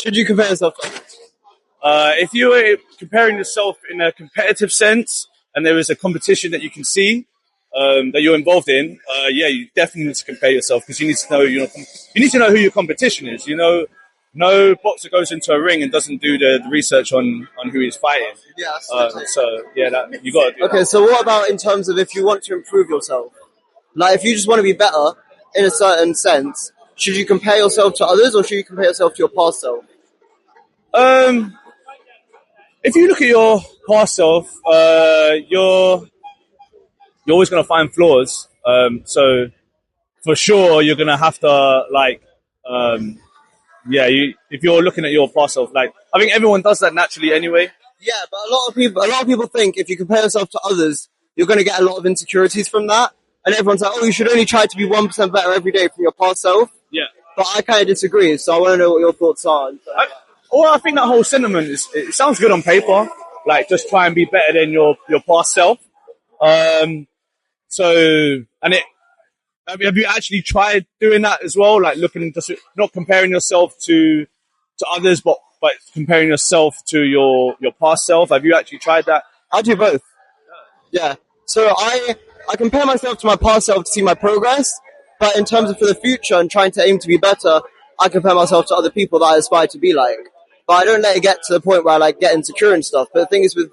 Should you compare yourself to others? If you were comparing yourself in a competitive sense and there is a competition that you can see that you're involved in, you definitely need to compare yourself because you need to know you need to know who your competition is. No boxer goes into a ring and doesn't do the research on who he's fighting. Yeah. You got to do Okay, that. so what about in terms of if you want to improve yourself? Like, if you just want to be better in a certain sense, should you compare yourself to others or should you compare yourself to your past self? If you look at your past self, you're always going to find flaws. So for sure, you're going to have to if you're looking at your past self, I think everyone does that naturally anyway. Yeah, but a lot of people think if you compare yourself to others, you're going to get a lot of insecurities from that. And everyone's like, oh, you should only try to be 1% better every day from your past self. Yeah. But I kind of disagree, so I want to know what your thoughts are. I think that whole sentiment it sounds good on paper. Like, just try and be better than your past self. Have you actually tried doing that as well? Like, not comparing yourself to others, but comparing yourself to your past self. Have you actually tried that? I do both. Yeah. So I compare myself to my past self to see my progress, but in terms of for the future and trying to aim to be better, I compare myself to other people that I aspire to be like. But I don't let it get to the point where I get insecure and stuff. But the thing is with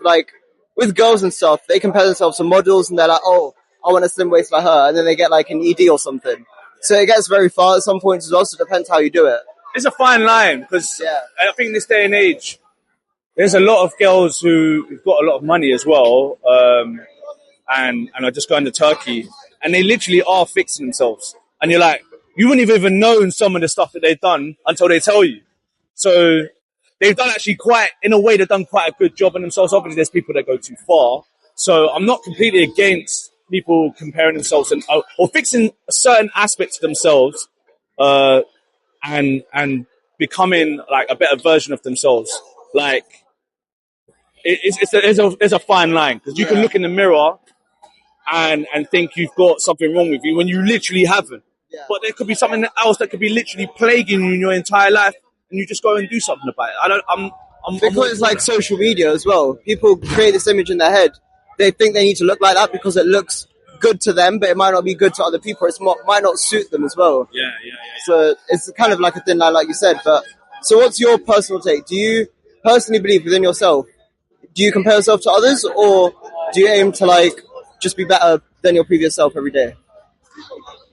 girls and stuff, they compare themselves to models and they're like, oh, I want a slim waist like her, and then they get an ED or something. So it gets very far at some points as well, so it depends how you do it. It's a fine line because I think in this day and age, there's a lot of girls who've got a lot of money as well, and are just going to Turkey, and they literally are fixing themselves. And you're like, you wouldn't have even known some of the stuff that they've done until they tell you. So they've done they've done quite a good job on themselves. Obviously, there's people that go too far. So I'm not completely against people comparing themselves or fixing a certain aspect of themselves, and becoming a better version of themselves. There's a fine line because you can look in the mirror and think you've got something wrong with you when you literally haven't. Yeah. But there could be something else that could be literally plaguing you in your entire life, and you just go and do something about it. Because it's social media as well. People create this image in their head. They think they need to look like that because it looks good to them, but it might not be good to other people. It might not suit them as well. Yeah. So it's kind of like a thin line, like you said. But so, what's your personal take? Do you personally believe within yourself? Do you compare yourself to others, or do you aim to just be better than your previous self every day?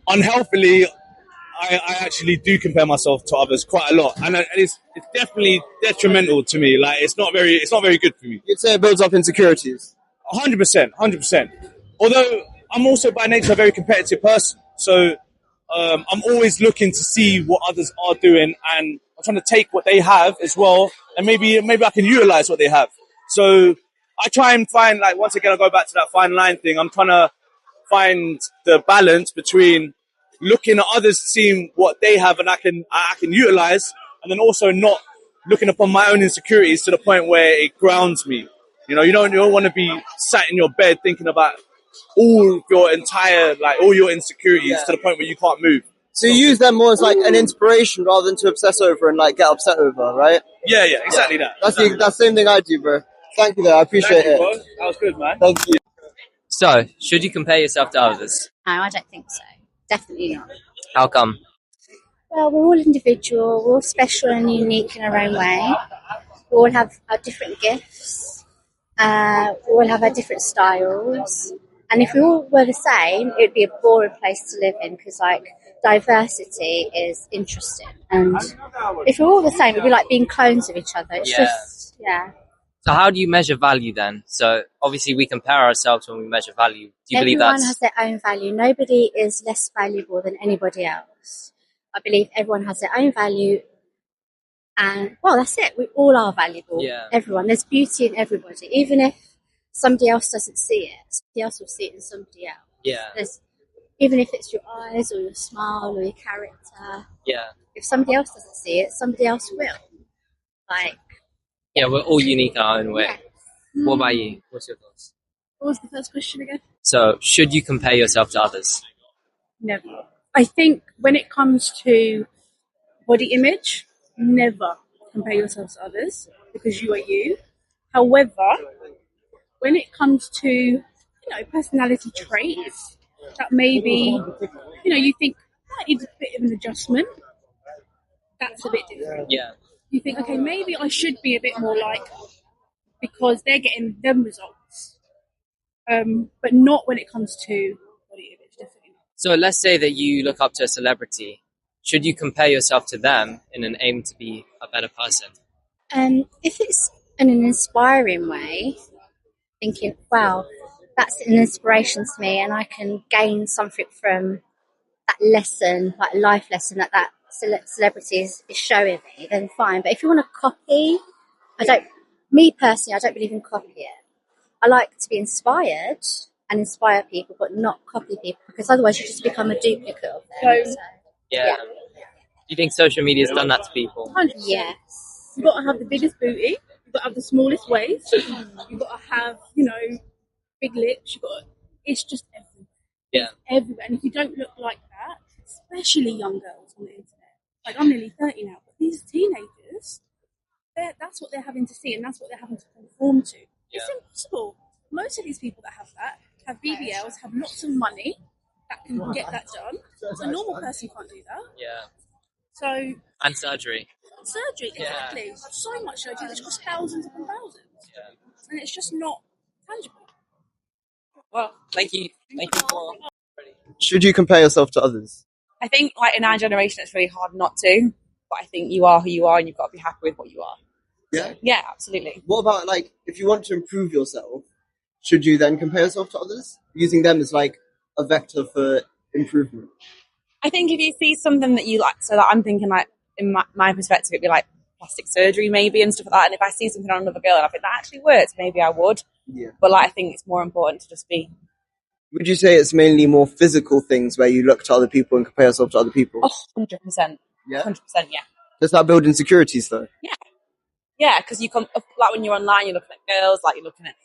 Unhealthily, I actually do compare myself to others quite a lot, and it's definitely detrimental to me. It's not very good for me. You'd say it builds up insecurities. 100%. Although I'm also by nature a very competitive person, so I'm always looking to see what others are doing, and I'm trying to take what they have as well, and maybe I can utilize what they have. So I try and find, once again, I go back to that fine line thing. I'm trying to find the balance between looking at others, seeing what they have and I can utilize, and then also not looking upon my own insecurities to the point where it grounds me. You don't want to be sat in your bed thinking about all your insecurities to the point where you can't move. So you use them more as an inspiration rather than to obsess over and get upset over, right? Yeah, exactly that. That's the same thing I do, bro. Thank you, though. I appreciate it. Bro. That was good, man. Thank you. So, should you compare yourself to others? No, I don't think so. Definitely not. How come? Well, we're all individual. We're all special and unique in our own way. We all have our different gifts. We all have our different styles. And if we all were the same, it would be a boring place to live in because, diversity is interesting. And if we're all the same, it would be like being clones of each other. It's just. So how do you measure value then? So obviously we compare ourselves when we measure value. Do you believe that? Everyone has their own value. Nobody is less valuable than anybody else. I believe everyone has their own value. And, that's it. We all are valuable. Yeah. Everyone. There's beauty in everybody. Even if somebody else doesn't see it, somebody else will see it in somebody else. Yeah. Even if it's your eyes or your smile or your character. Yeah. If somebody else doesn't see it, somebody else will. Yeah, we're all unique in our own way. Yes. What about you? What's your thoughts? What was the first question again? So, should you compare yourself to others? Never. I think when it comes to body image, never. compare yourself to others because you are you. However, when it comes to personality traits that maybe you think that needs a bit of an adjustment, that's a bit different. Yeah. You think, okay, maybe I should be a bit more like because they're getting them results, but not when it comes to body image. Definitely not. So let's say that you look up to a celebrity. Should you compare yourself to them in an aim to be a better person? If it's in an inspiring way, thinking, wow, that's an inspiration to me and I can gain something from that lesson, like life lesson that celebrity is showing me, then fine. But if you want to copy, me personally, I don't believe in copying. I like to be inspired and inspire people, but not copy people, because otherwise you just become a duplicate of them. So, Yeah. Do you think social media has done that to people? 100%. yes. You've got to have the biggest booty. You've got to have the smallest waist. You've got to have, big lips. It's just everywhere. Yeah. Everywhere. And if you don't look like that, especially young girls on the internet, like I'm nearly 30 now, but these teenagers, that's what they're having to see and that's what they're having to conform to. Yeah. It's impossible. Most of these people that have that have BBLs, have lots of money that can get that done. So a normal person can't do that. Yeah. So And surgery. surgery, exactly. Yeah. So much surgery which costs thousands upon thousands. Yeah. And it's just not tangible. Well, thank you. Thank you for... Should you compare yourself to others? I think, like, in our generation, it's really hard not to. But I think you are who you are, and you've got to be happy with what you are. Yeah. Yeah, absolutely. What about, like, if you want to improve yourself, should you then compare yourself to others? Using them as, like, a vector for improvement? I think if you see something that you like, so that I'm thinking, like, in my perspective, it'd be like plastic surgery maybe and stuff like that. And if I see something on another girl and I think that actually works, maybe I would. Yeah. But, like, I think it's more important to just be... Would you say it's mainly more physical things where you look to other people and compare yourself to other people? 100%. Yeah? 100%, yeah. Does that build insecurities, though? Yeah, because you come, like, when you're online, you're looking at girls, like, you're looking at,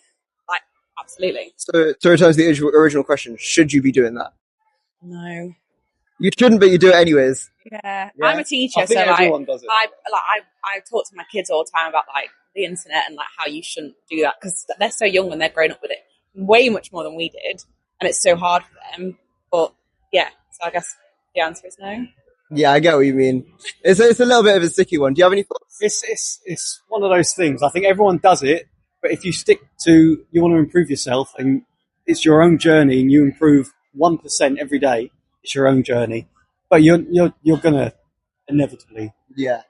like, absolutely. So, to return to the original question, should you be doing that? No. You shouldn't, but you do it anyways. Yeah. Yeah. I'm a teacher, I think so, like, everyone does it. I talk to my kids all the time about, like, the internet and, like, how you shouldn't do that, because they're so young and they're growing up with it way much more than we did, and it's so hard for them. But, yeah, so I guess the answer is no. Yeah, I get what you mean. It's a little bit of a sticky one. Do you have any thoughts? It's one of those things. I think everyone does it, but if you stick to, you want to improve yourself, and it's your own journey, and you improve 1% every day, it's your own journey. But you're gonna inevitably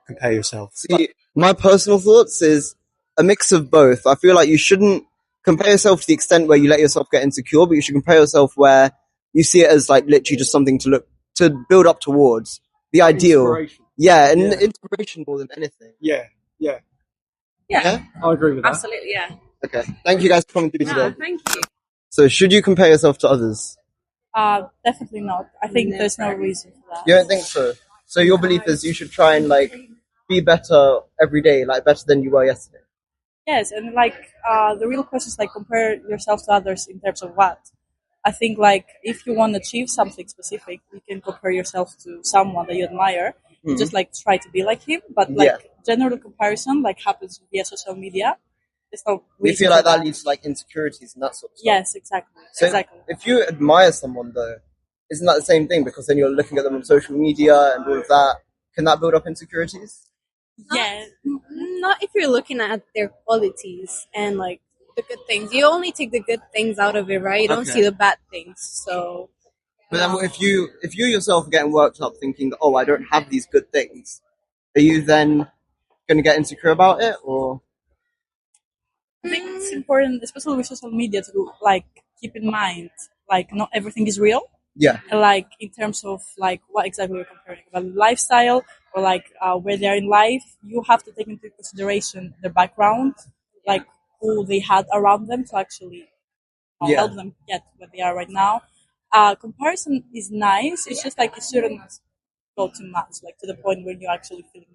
compare yourself. See, my personal thoughts is a mix of both. I feel like you shouldn't compare yourself to the extent where you let yourself get insecure, but you should compare yourself where you see it as like literally just something to build up towards. The ideal. Inspiration. Yeah, and inspiration more than anything. Yeah. Yeah? I agree with that. Absolutely, yeah. Okay. Thank you guys for coming through Yeah, today. thank you. So, should you compare yourself to others? Definitely not. I think there's no reason for that. You don't think so? So, your belief is you should try and, like, be better every day, like, better than you were yesterday? Yes, and like the real question is like compare yourself to others in terms of what? I think like if you want to achieve something specific, you can compare yourself to someone that you admire. Just like try to be like him, but like general comparison like happens via social media. There's no reason. You feel like that leads to, like, insecurities and that sort of stuff? Yes, exactly. So exactly. if you admire someone, though, isn't that the same thing? Because then you're looking at them on social media and all of that. Can that build up insecurities? Yeah. Not if you're looking at their qualities and like the good things. You only take the good things out of it, right? You don't Okay. see the bad things. So But then if you yourself are getting worked up thinking, oh, I don't have these good things, are you then going to get insecure about it? Or I think it's important, especially with social media, to like keep in mind like not everything is real. yeah, Like in terms of like what exactly you're comparing, about lifestyle or like where they are in life, you have to take into consideration their background, like who they had around them to actually help them get where they are right now. Comparison is nice. It's just like it shouldn't go too much, like to the point where you're actually feeling.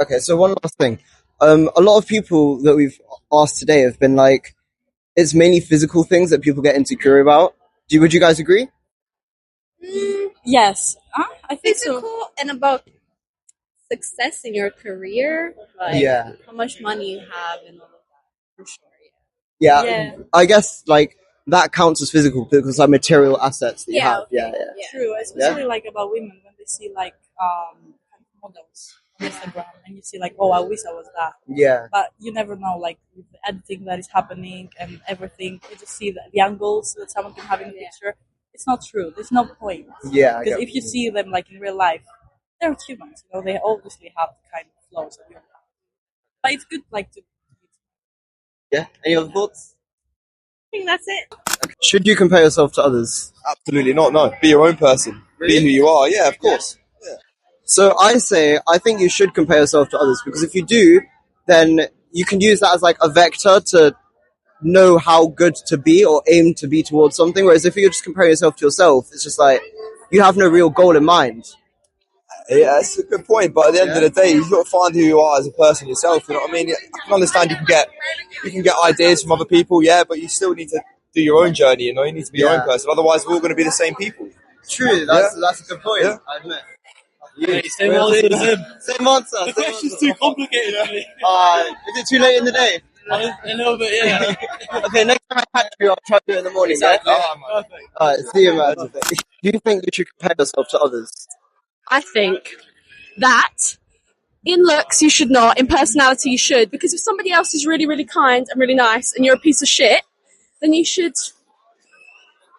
Okay, so one last thing. A lot of people that we've asked today have been like, it's mainly physical things that people get insecure about. Would you guys agree? Yes, I think so. physical and about success in your career, like Yeah. how much money you have and all of that, for sure. Yeah. Yeah. I guess like that counts as physical because like material assets that you Yeah, have. Yeah, yeah. Yeah. True, especially like about women when they see like models on Instagram and you see like, oh, I wish I was that. Yeah. But you never know, like with everything that is happening and everything, you just see the angles that someone can have in the picture. It's not true. There's no point. Yeah. I Because get if you see them like in real life, they're humans. You know, they obviously have kind of flaws that you have. But it's good, like to. Yeah. Any other thoughts? I think that's it. Should you compare yourself to others? Absolutely not. No, be your own person. Really? Be who you are. Yeah, of course. So I think you should compare yourself to others because if you do, then you can use that as like a vector to know how good to be or aim to be towards something. Whereas if you just compare yourself to yourself, it's just like you have no real goal in mind. Yeah, that's a good point. But at the end of the day, you've got to find who you are as a person yourself. You know what I mean? I can understand you can get ideas from other people, yeah, but you still need to do your own journey. You know, you need to be your own person. Otherwise, we're all going to be the same people. True, that's a good point. Yeah. I admit. Same answer. Same answer. The question's too complicated for me. Is it too late in the day? A little bit, yeah. Okay, next time I catch you, I'll try to do it in the morning. Exactly. Yeah? Perfect. Alright, see you, man. Do you think you should compare yourself to others? I think that in looks you should not, in personality you should, because if somebody else is really, really kind and really nice and you're a piece of shit, then you should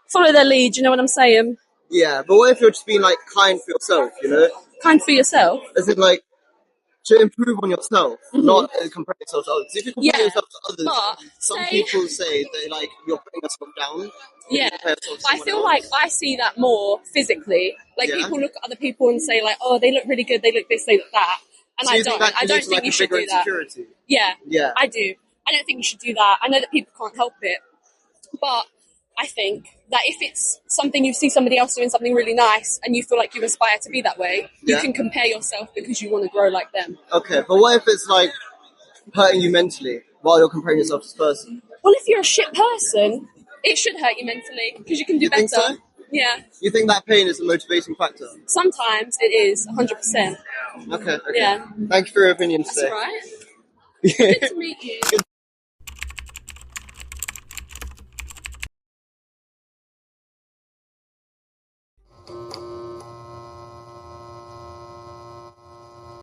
follow their lead, you know what I'm saying? Yeah, but what if you're just being like kind for yourself, you know? Kind for yourself. As in like to improve on yourself, not compare yourself to others. If you compare Yeah, yourself to others, but some say- people say that like you're putting yourself down. if you Yeah, compare yourself to but I someone feel else. like I see that more physically. Like Yeah. people look at other people and say like, oh, they look really good, they look this, they look that. And So I you think don't. that I leads don't to, think like, you a should bigger do that. insecurity? Yeah, Yeah. I do. I don't think you should do that. I know that people can't help it. But I think that if it's something you see somebody else doing something really nice and you feel like you aspire to be that way, you Yeah. can compare yourself because you want to grow like them. Okay, but what if it's like hurting you mentally while you're comparing yourself to this person? Well, if you're a shit person, it should hurt you mentally because you can do You better. think so? Yeah, You think that pain is a motivating factor? sometimes it is 100%. Okay. Yeah, Thank you for your opinion that's today. all right. Good to meet you.